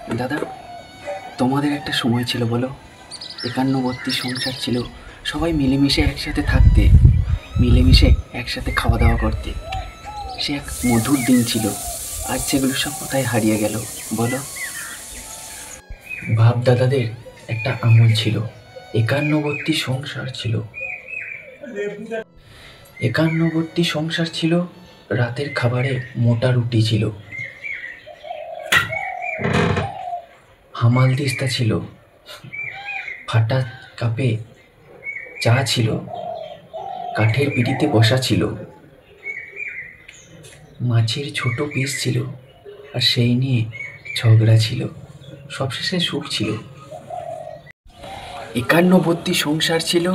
দাদা, তোমাদের একটা সময় ছিল বলো, একান্নবর্তী সংসার ছিল, সবাই মিলেমিশে একসাথে থাকতে, মিলেমিশে একসাথে খাওয়া দাওয়া করতে। সে এক মধুর দিন ছিল। আজ সেগুলো সব কোথায় হারিয়ে গেল বলো? বাপ দাদাদের একটা আমল ছিল, একান্নবর্তী সংসার ছিল। একান্নবর্তী সংসার ছিল, রাতের খাবারে মোটা রুটি ছিল, হামাল দিস্তা ছিল, ফাটা কাপে চা ছিল, কাঠের পিঁড়িতে বসা ছিল, মাছের ছোট পিস ছিল, আর সেই নিয়ে ঝগড়া ছিল, সবশেষে সুখ ছিল। একান্নবর্তী সংসার ছিল,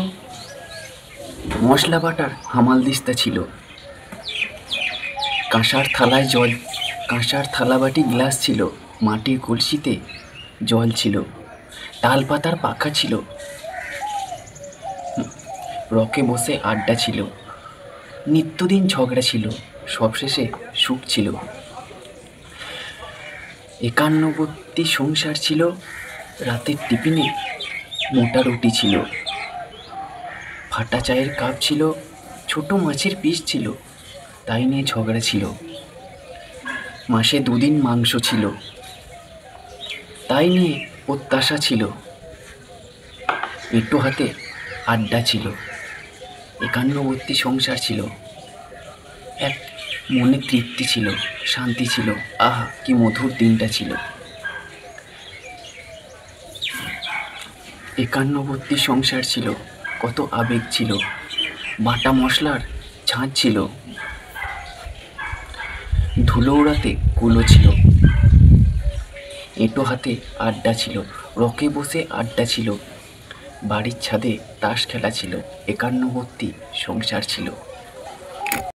মশলা বাটার হামাল দিস্তা ছিল, কাঁসার থালায় জল, কাঁসার থালাবাটি গ্লাস ছিল, মাটির কলসিতে জল ছিল, তাল পাতার পাখা ছিল, রকে বসে আড্ডা ছিল, নিত্যদিন ঝগড়া ছিল, সবশেষে সুখ ছিল। একান্নবর্তী সংসার ছিল, রাতের টিফিনে মোটা রুটি ছিল, ফাটা চায়ের কাপ ছিল, ছোট মাছের পিস ছিল, তাই নিয়ে ঝগড়া ছিল, মাসে দুদিন মাংস ছিল, তাই নিয়ে প্রত্যাশা ছিল, একটু হাতে আড্ডা ছিল। একান্নবর্তী সংসার ছিল, এক মনে তৃপ্তি ছিল, শান্তি ছিল। আহা, কি মধুর দিনটা ছিল। একান্নবর্তী সংসার ছিল, কত আবেগ ছিল, বাটা মশলার ঝাঁঝ ছিল, ধুলো উড়াতে কুলো ছিল, এঁটো হাতে আড্ডা ছিল, রকে বসে আড্ডা ছিল, বাড়ির ছাদে তাস খেলা ছিল। একান্নবর্তী সংসার ছিল।